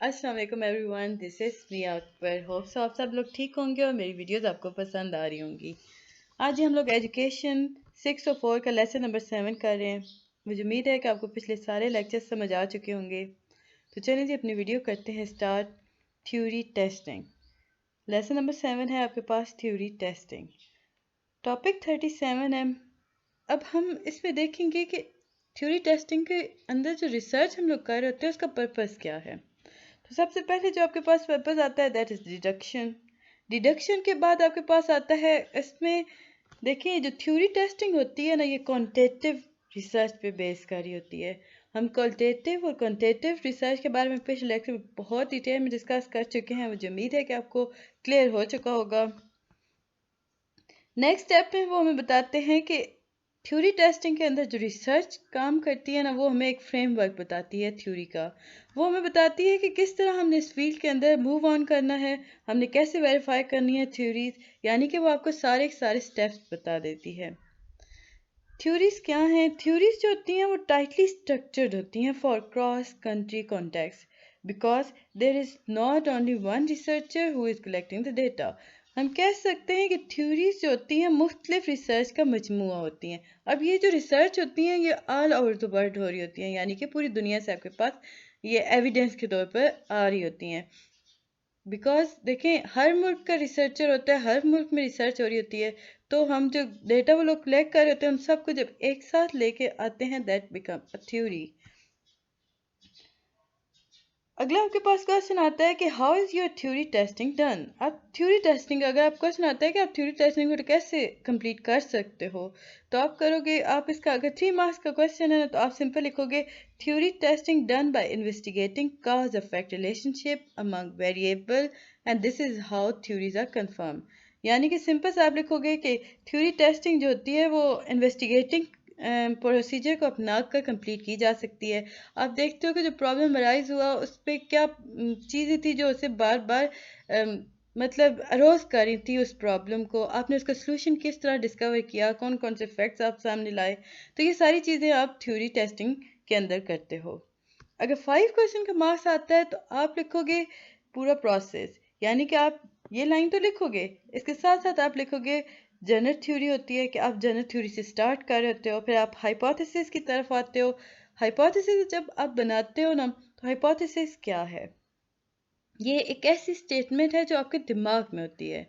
अस्सलाम वालेकुम everyone, this is me Akbar. Hope so आप सब लोग ठीक होंगे और मेरी वीडियोस आपको पसंद आ रही होंगी। आज हम लोग एजुकेशन 604 का लेसन नंबर 7 कर रहे हैं। मुझे उम्मीद है कि आपको पिछले सारे लेक्चर्स समझ आ चुके होंगे। तो चलिए जी अपनी वीडियो करते हैं start. Theory testing lesson number 7 है आपके पास, थ्योरी टेस्टिंग। टॉपिक 37 है। अब हम इसमें देखेंगे कि थ्योरी टेस्टिंग के अंदर जो रिसर्च हम लोग कर रहे होते हैं उसका पर्पस क्या है। तो सबसे पहले जो आपके पास पर्पस आता है दैट इज डिडक्शन। डिडक्शन के बाद आपके पास आता है इसमें, देखिए जो थ्योरी टेस्टिंग होती है ना, ये क्वांटिटेटिव रिसर्च पे बेस करी होती है। हम क्वालिटेटिव और क्वांटिटेटिव रिसर्च के बारे में पिछले लेक्चर में बहुत डिटेल में डिस्कस कर चुके हैं। मुझे उम्मीद है कि आपको क्लियर हो चुका होगा। नेक्स्ट स्टेप में वो हमें बताते हैं कि थ्योरी टेस्टिंग के अंदर जो रिसर्च काम करती है ना, वो हमें एक फ्रेमवर्क बताती है थ्योरी का। वो हमें बताती है कि किस तरह हमने इस फील्ड के अंदर मूव ऑन करना है, हमने कैसे वेरीफाई करनी है थ्योरीज, यानी कि वो आपको सारे सारे स्टेप्स बता देती है। थ्योरीज क्या हैं? थ्योरीज जो होती हैं वो टाइटली स्ट्रक्चर्ड होती हैं for cross country context, because there is not only one researcher who is collecting the data. हम कह सकते हैं कि थ्योरीज जो होती हैं मुख्तलिफ रिसर्च का मजमूआ होती हैं। अब ये जो रिसर्च होती हैं ये ऑल ओवर द वर्ल्ड हो रही होती हैं, यानी कि पूरी दुनिया से आपके पास ये एविडेंस के तौर पर आ रही होती हैं। बिकॉज देखें, हर मुल्क का रिसर्चर होता है, हर मुल्क में रिसर्च हो रही होती है, तो हम जो डेटा वो लोग कलेक्ट कर रहे होते हैं उन सबको जब एक साथ लेके आते हैं दैट बिकम अ थ्योरी। अगला आपके पास क्वेश्चन आता है कि how is your theory testing done. आप थ्योरी टेस्टिंग, अगर आप क्वेश्चन आता है कि आप थ्योरी टेस्टिंग को कैसे कंप्लीट कर सकते हो, तो आप करोगे, आप इसका अगर 3 मार्क्स का क्वेश्चन है ना, तो आप सिंपल लिखोगे theory testing done by investigating cause effect relationship among variable and this is how theories are confirm. यानी कि सिंपल से आप लिखोगे कि थ्योरी टेस्टिंग जो होती है वो इन्वेस्टिगेटिंग प्रोसीजर को अपना कर कंप्लीट की जा सकती है। आप देखते हो कि जो प्रॉब्लम अराइज हुआ उस पर क्या चीज़ें थी जो उसे बार बार मतलब अरोज कर रही थी उस प्रॉब्लम को, आपने उसका सोल्यूशन किस तरह डिस्कवर किया, कौन कौन से फैक्ट्स आप सामने लाए, तो ये सारी चीज़ें आप थ्योरी टेस्टिंग के अंदर करते हो। अगर 5 क्वेश्चन का मार्क्स आता है तो आप लिखोगे पूरा प्रोसेस, यानी कि आप ये लाइन तो लिखोगे, इसके साथ साथ आप लिखोगे जनरल थ्योरी होती है कि आप जनरल थ्योरी से स्टार्ट कर रहे होते हो, फिर आप हाइपोथेसिस की तरफ आते हो। हाइपोथेसिस जब आप बनाते हो ना, तो हाइपोथेसिस क्या है? ये एक ऐसी स्टेटमेंट है जो आपके दिमाग में होती है।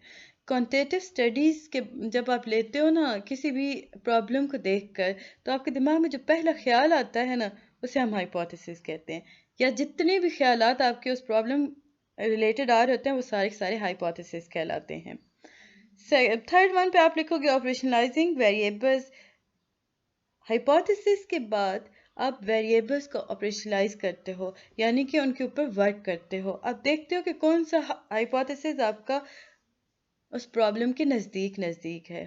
क्वांटिटेटिव स्टडीज़ के जब आप लेते हो ना किसी भी प्रॉब्लम को देखकर, तो आपके दिमाग में जो पहला ख्याल आता है ना, उसे हम हाइपोथेसिस कहते हैं। या जितने भी ख्यालात आपके उस प्रॉब्लम रिलेटेड आ रहे होते हैं वो सारे सारे हाइपोथेसिस कहलाते हैं। थर्ड वन पे आप लिखोगे ऑपरेशनलाइजिंग वेरिएबल्स। हाइपोथेसिस के बाद आप वेरिएबल्स को ऑपरेशनलाइज करते हो, यानी कि उनके ऊपर वर्क करते हो। आप देखते हो कि कौन सा हाइपोथेसिस आपका उस प्रॉब्लम के नज़दीक नज़दीक है।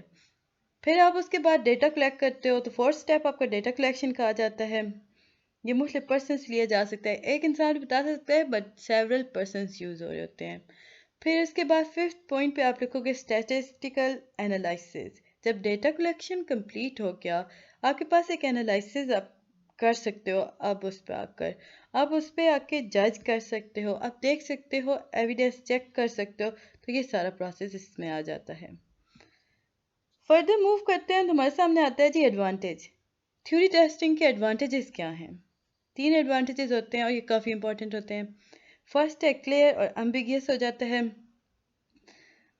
फिर आप उसके बाद डेटा कलेक्ट करते हो, तो फोर्थ स्टेप आपका डेटा कलेक्शन का आ जाता है। ये मुख्तलिफ पर्सन लिया जा सकता है, एक इंसान भी बता सकता है बट सेवरल पर्सन यूज़ हो रहे होते हैं। फिर इसके बाद फिफ्थ पॉइंट पे आप लिखोगे स्टैटिस्टिकल एनालिसिस। जब डेटा कलेक्शन कंप्लीट हो गया, आपके पास एक एनालिसिस आप कर सकते हो। अब उस पर आकर आप उस पर आके जज कर सकते हो, आप देख सकते हो, एविडेंस चेक कर सकते हो। तो ये सारा प्रोसेस इसमें आ जाता है। फर्दर मूव करते हैं तो हमारे सामने आता है जी एडवांटेज। थ्योरी टेस्टिंग के एडवांटेजेस क्या हैं? 3 एडवांटेजेस होते हैं और ये काफ़ी इंपॉर्टेंट होते हैं। फर्स्ट है क्लियर और अम्बिगियस हो जाता है।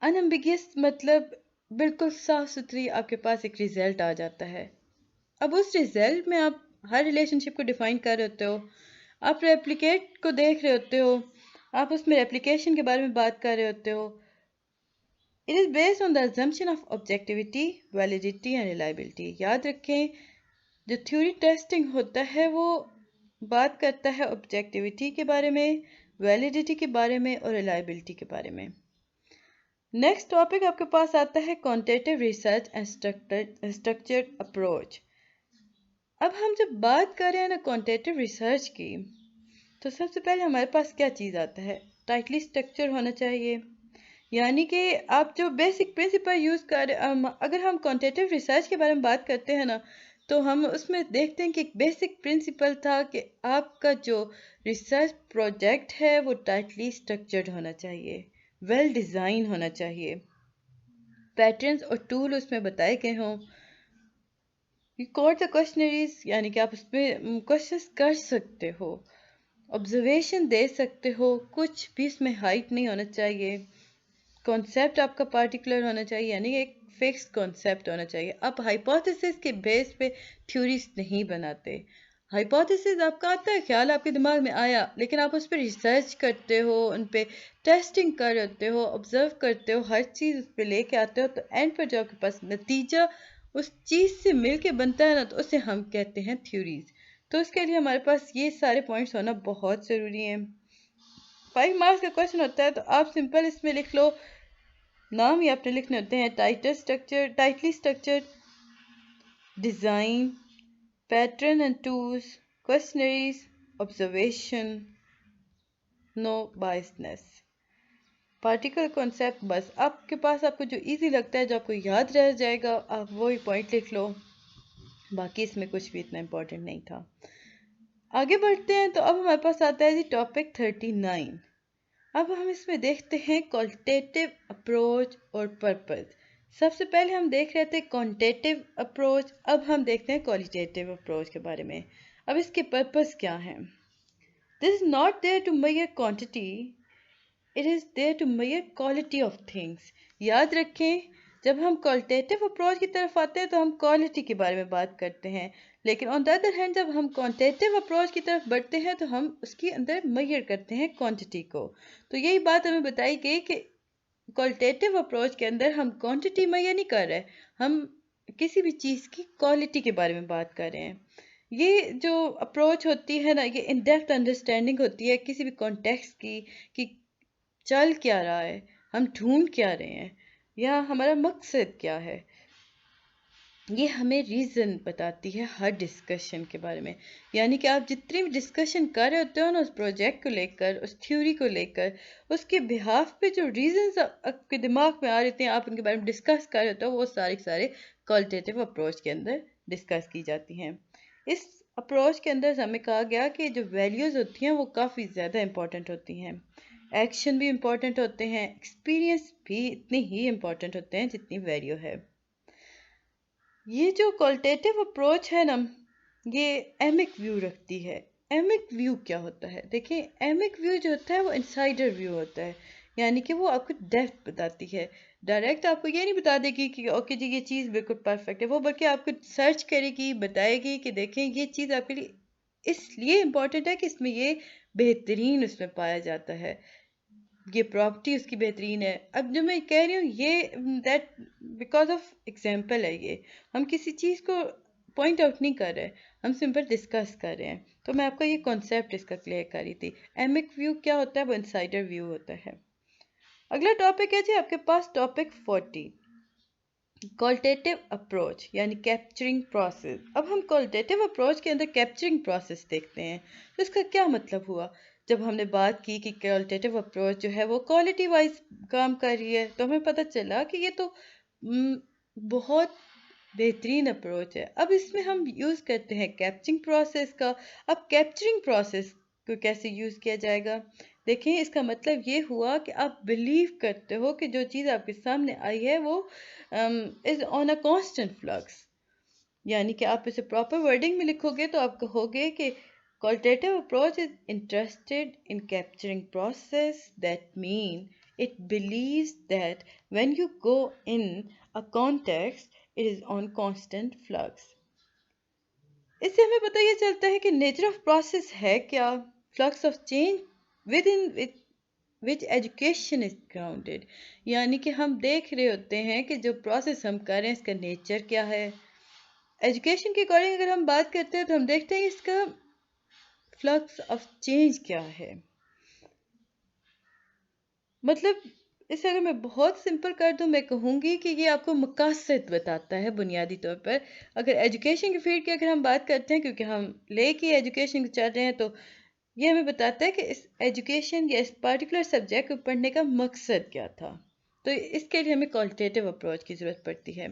अनएम्बिगियस मतलब बिल्कुल साफ सुथरी आपके पास एक रिजल्ट आ जाता है। अब उस रिजल्ट में आप हर रिलेशनशिप को डिफाइन कर रहे होते हो, आप रेप्लिकेट को देख रहे होते हो, आप उसमें रेप्लिकेशन के बारे में बात कर रहे होते हो। It is based on the assumption of objectivity, validity and reliability. याद रखें, जो थ्योरी टेस्टिंग होता है वो बात करता है ऑब्जेक्टिविटी के बारे में, वैलिडिटी के बारे में और रिलायबिलिटी के बारे में। नेक्स्ट टॉपिक आपके पास आता है quantitative research and structured approach. अब हम जब बात कर रहे हैं ना क्वांटिटेटिव रिसर्च की, तो सबसे पहले हमारे पास क्या चीज़ आता है? टाइटली स्ट्रक्चर होना चाहिए, यानी कि आप जो बेसिक प्रिंसिपल यूज़ कर अगर हम क्वांटिटेटिव रिसर्च के बारे में बात करते हैं ना, तो हम उसमें देखते हैं कि एक बेसिक प्रिंसिपल था कि आपका जो रिसर्च प्रोजेक्ट है वो टाइटली स्ट्रक्चर्ड होना चाहिए, वेल डिज़ाइन होना चाहिए, पैटर्न्स और टूल उसमें बताए गए हों, रिकॉर्ड द क्वेश्चनरीज यानी कि आप उसमें क्वेश्चंस कर सकते हो, ऑब्जर्वेशन दे सकते हो, कुछ भी इसमें हाइट नहीं होना चाहिए, कॉन्सेप्ट आपका पार्टिकुलर होना चाहिए यानी एक फिक्स्ड कॉन्सेप्ट होना चाहिए। आप हाइपोथेसिस के बेस पे थ्योरीज नहीं बनाते। हाइपोथेसिस आपका आता है, ख्याल आपके दिमाग में आया, लेकिन आप उस पर रिसर्च करते हो, उन पे टेस्टिंग करते हो, ऑब्जर्व करते हो, हर चीज़ उस पर लेके आते हो, तो एंड पर जो आपके पास नतीजा उस चीज़ से मिल के बनता है ना, तो उसे हम कहते हैं थ्योरीज। तो उसके लिए हमारे पास ये सारे पॉइंट्स होना बहुत ज़रूरी है। 5 मार्क्स का क्वेश्चन होता है तो आप सिंपल इसमें लिख लो, नाम ही आपने लिखने होते हैं, tightly structure, design, pattern and tools, questionnaires, observation, no biasness, particle concept. बस आपके पास आपको जो इजी लगता है, जो आपको याद रह जाएगा, आप वही पॉइंट लिख लो, बाकी इसमें कुछ भी इतना इम्पोर्टेंट नहीं था। आगे बढ़ते हैं तो अब हमारे पास आता है जी टॉपिक 39। अब हम इसमें देखते हैं क्वालिटेटिव अप्रोच और पर्पस। सबसे पहले हम देख रहे थे क्वांटिटेटिव अप्रोच, अब हम देखते हैं क्वालिटेटिव अप्रोच के बारे में। अब इसके पर्पस क्या हैं? This is not there to measure quantity, it is there to measure quality of things. याद रखें, जब हम क्वालिटेटिव अप्रोच की तरफ आते हैं तो हम क्वालिटी के बारे में बात करते हैं, लेकिन ऑन द अदर हैंड जब हम क्वांटिटेटिव अप्रोच की तरफ बढ़ते हैं तो हम उसके अंदर मेजर करते हैं क्वांटिटी को। तो यही बात हमें बताई गई कि क्वालिटेटिव अप्रोच के अंदर हम क्वांटिटी मेजर नहीं कर रहे, हम किसी भी चीज़ की क्वालिटी के बारे में बात कर रहे हैं। ये जो अप्रोच होती है ना, ये इन डेप्थ अंडरस्टैंडिंग होती है किसी भी कॉन्टेक्स्ट की, कि चल क्या रहा है, हम ढूंढ क्या रहे हैं, या हमारा मकसद क्या है। ये हमें रीज़न बताती है हर डिस्कशन के बारे में। यानी कि आप जितनी भी डिस्कशन कर रहे होते हो ना उस प्रोजेक्ट को लेकर, उस थ्योरी को लेकर, उसके बिहाफ पे जो रीजंस आपके दिमाग में आ रहे हैं, आप उनके बारे में डिस्कस कर रहे होते हो, वो सारे सारे क्वालिटेटिव अप्रोच के अंदर डिस्कस की जाती हैं। इस अप्रोच के अंदर हमें कहा गया कि जो वैल्यूज़ होती हैं वो काफ़ी ज़्यादा इंपॉर्टेंट होती हैं, एक्शन भी इम्पॉर्टेंट होते हैं, एक्सपीरियंस भी इतने ही इम्पॉर्टेंट होते हैं जितनी वैल्यू है। ये जो क्वालिटेटिव अप्रोच है ना, ये एमिक व्यू रखती है। एमिक व्यू क्या होता है? देखिए, एमिक व्यू जो होता है वो इनसाइडर व्यू होता है, यानी कि वो आपको डेप्थ बताती है। डायरेक्ट आपको ये नहीं बता देगी कि ओके जी ये चीज़ बिल्कुल परफेक्ट है, वो बल्कि आपको सर्च करेगी, बताएगी कि देखें ये चीज़ आपके लिए इसलिए इम्पोर्टेंट है कि इसमें ये बेहतरीन उसमें पाया जाता है, ये प्रॉपर्टी उसकी बेहतरीन है। अब जो मैं कह रही हूँ ये दैट बिकॉज ऑफ एग्जाम्पल है, ये हम किसी चीज़ को पॉइंट आउट नहीं कर रहे, हम सिंपल डिस्कस कर रहे हैं। तो मैं आपको ये कॉन्सेप्ट इसका क्लियर कर रही थी। एमिक व्यू क्या होता है? वो इनसाइडर व्यू होता है। अगला टॉपिक है जी आपके पास टॉपिक 40, क्वालिटेटिव अप्रोच यानी कैप्चरिंग प्रोसेस। अब हम क्वालिटेटिव अप्रोच के अंदर कैप्चरिंग प्रोसेस देखते हैं। तो इसका क्या मतलब हुआ? जब हमने बात की कि क्वालिटेटिव अप्रोच जो है वो क्वालिटी वाइज काम कर रही है, तो हमें पता चला कि ये तो बहुत बेहतरीन अप्रोच है। अब इसमें हम यूज़ करते हैं कैप्चरिंग प्रोसेस का। अब कैप्चरिंग प्रोसेस को कैसे यूज़ किया जाएगा? देखें, इसका मतलब ये हुआ कि आप बिलीव करते हो कि जो चीज़ आपके सामने आई है वो is on a constant flux. यानी कि आप इसे प्रॉपर वर्डिंग में लिखोगे तो आप कहोगे कि qualitative approach is interested in capturing process, that mean it believes that when you go in a context it is on constant flux। इससे हमें पता ये चलता है कि नेचर ऑफ प्रोसेस है क्या, flux of change with in which education is grounded. यानी कि हम देख रहे होते हैं कि जो प्रोसेस हम कर रहे हैं इसका नेचर क्या है। एजुकेशन के अकॉर्डिंग अगर हम बात करते हैं तो हम देखते हैं इसका फ्लक्स ऑफ चेंज क्या है। मतलब इसे अगर मैं बहुत सिंपल कर दूं, मैं कहूँगी कि ये आपको मकासद बताता है बुनियादी तौर पर। अगर एजुकेशन की फील्ड की अगर हम बात करते हैं, क्योंकि हम ले की एजुकेशन चल रहे हैं, तो ये हमें बताता है कि इस एजुकेशन या इस पर्टिकुलर सब्जेक्ट को पढ़ने का मकसद क्या था। तो इसके लिए हमें क्वालिटेटिव अप्रोच की ज़रूरत पड़ती है।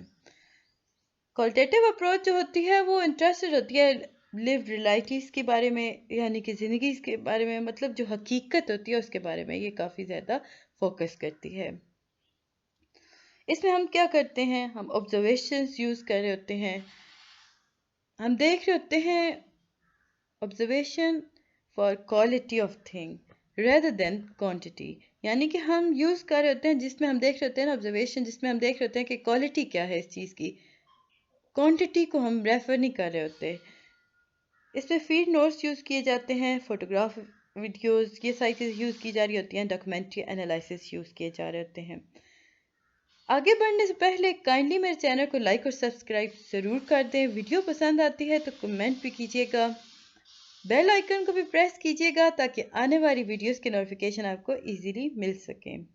क्वालिटेटिव अप्रोच जो होती है वो इंटरेस्टेड होती है लिव्ड रियलिटीज़ के बारे में, यानी कि ज़िंदगी के बारे में, मतलब जो हकीकत होती है उसके बारे में ये काफ़ी ज़्यादा फोकस करती है। इसमें हम क्या करते हैं, हम ऑब्जर्वेशंस यूज़ कर रहे होते हैं, हम देख रहे होते हैं observation for quality of thing rather than quantity, यानी कि हम यूज़ कर रहे होते हैं जिसमें हम देख रहे होते हैं ना ऑब्जर्वेशन, जिसमें हम देख रहे होते हैं कि क्वालिटी क्या है इस चीज़ की, क्वांटिटी को हम रेफर नहीं कर रहे होते। इसमें फील्ड नोट्स यूज़ किए जाते हैं, फोटोग्राफ, वीडियोस, ये सारी चीज़ें यूज़ की जा रही होती हैं, डॉक्यूमेंट्री एनालिसिस यूज़ किए जा रहे होते हैं। आगे बढ़ने से पहले काइंडली मेरे चैनल को लाइक और सब्सक्राइब ज़रूर कर दें। वीडियो पसंद आती है तो कमेंट भी कीजिएगा, बेल आइकन को भी प्रेस कीजिएगा ताकि आने वाली वीडियोस के नोटिफिकेशन आपको इजीली मिल सकें।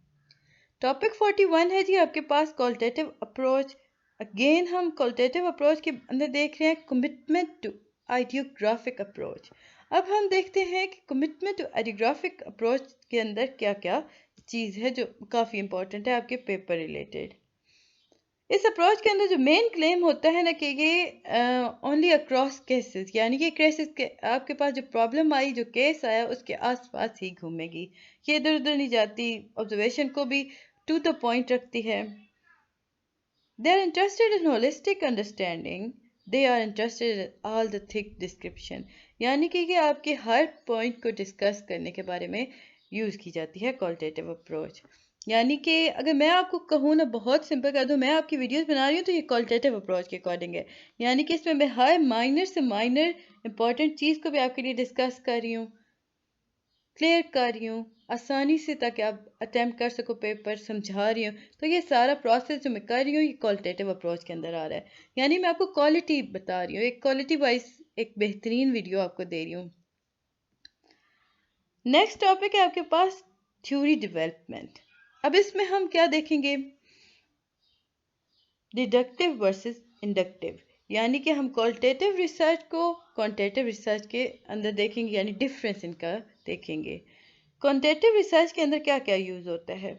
टॉपिक 41 है जी आपके पास क्वालिटेटिव अप्रोच। अगेन हम क्वालिटेटिव अप्रोच के अंदर देख रहे हैं कमिटमेंट टू आइडियोग्राफिक अप्रोच। अब हम देखते हैं कि कमिटमेंट टू आइडियोग्राफिक अप्रोच के अंदर क्या क्या चीज़ है जो काफ़ी इंपॉर्टेंट है आपके पेपर रिलेटेड। इस अप्रोच के अंदर जो मेन क्लेम होता है ना कि ये ओनली अक्रॉस केसेस, यानी कि केसेस के आपके पास जो प्रॉब्लम आई, जो केस आया उसके आसपास ही घूमेगी, ये इधर उधर नहीं जाती, ऑब्जर्वेशन को भी टू द पॉइंट रखती है। They are interested in holistic understanding, they are interested in all the thick description, यानी कि ये आपके हर पॉइंट को डिस्कस करने के बारे में यूज़ की जाती है क्वालिटेटिव अप्रोच। यानी कि अगर मैं आपको कहूँ ना, बहुत सिंपल कर दूँ, मैं आपकी वीडियोस बना रही हूँ तो ये क्वालिटेटिव अप्रोच के अकॉर्डिंग है, यानी कि इसमें मैं हर माइनर से माइनर इंपॉर्टेंट चीज़ को भी आपके लिए डिस्कस कर रही हूँ, क्लियर कर रही हूँ आसानी से, ताकि आप अटेम्प्ट कर सको, पेपर समझा रही हूँ। तो ये सारा प्रोसेस जो मैं कर रही हूँ ये क्वालिटेटिव अप्रोच के अंदर आ रहा है, यानी मैं आपको क्वालिटी बता रही हूँ, एक क्वालिटी वाइज एक बेहतरीन वीडियो आपको दे रही हूँ। नेक्स्ट टॉपिक है आपके पास थ्योरी डेवलपमेंट। अब इसमें हम क्या देखेंगे, डिडक्टिव वर्सेस इंडक्टिव, यानी कि हम क्वालिटेटिव रिसर्च को क्वांटिटेटिव रिसर्च के अंदर देखेंगे, यानी डिफरेंस इनका देखेंगे। क्वांटिटेटिव रिसर्च के अंदर क्या क्या यूज़ होता है,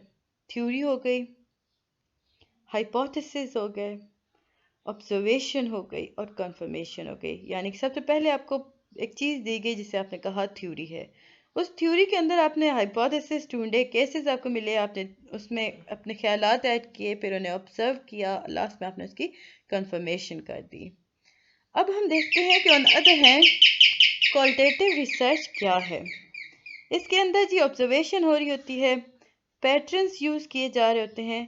थ्योरी हो गई, हाइपोथेसिस हो गए, ऑब्जर्वेशन हो गई और कंफर्मेशन हो गई। यानी कि सबसे पहले आपको एक चीज़ दी गई जिसे आपने कहा थ्योरी है, उस थ्योरी के अंदर आपने हाइपोथेसिस ढूंढे, केसेस आपको मिले, आपने उसमें अपने ख्यालात ऐड किए, फिर उन्हें ऑब्जर्व किया, लास्ट में आपने उसकी कंफर्मेशन कर दी। अब हम देखते हैं कि on other hand qualitative research क्या है। इसके अंदर जी ऑब्जर्वेशन हो रही होती है, पैटर्न्स यूज़ किए जा रहे होते हैं,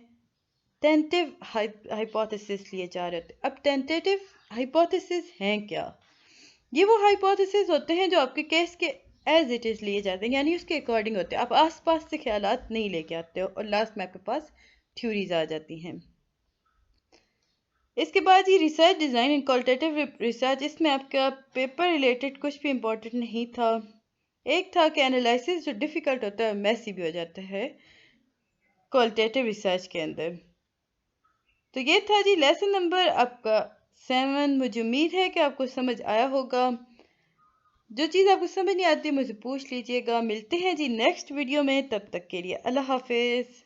टेंटेटिव हाइपोथेसिस लिए जा रहे होते हैं। अब टेंटेटिव हाइपोथेसिस हैं क्या, ये वो हाइपोथेसिस होते हैं जो आपके केस के एज इट इज़ लिए जाते हैं, यानी उसके अकॉर्डिंग होते हैं, आप आसपास से ख्यालात नहीं लेके आते हो और लास्ट में आपके पास थ्योरीज आ जाती हैं। इसके बाद ये research design in qualitative research, इसमें आपका पेपर रिलेटेड कुछ भी इंपॉर्टेंट नहीं था। एक था कि एनालिसिस जो डिफ़िकल्ट होता है मैसी भी हो जाता है क्वालिटेटिव रिसर्च के अंदर। तो ये था जी लेसन नंबर आपका 7। मुझे उम्मीद है कि आपको समझ आया होगा। जो चीज़ आपको समझ नहीं आती मुझसे पूछ लीजिएगा। मिलते हैं जी नेक्स्ट वीडियो में, तब तक के लिए अल्लाह हाफिज़।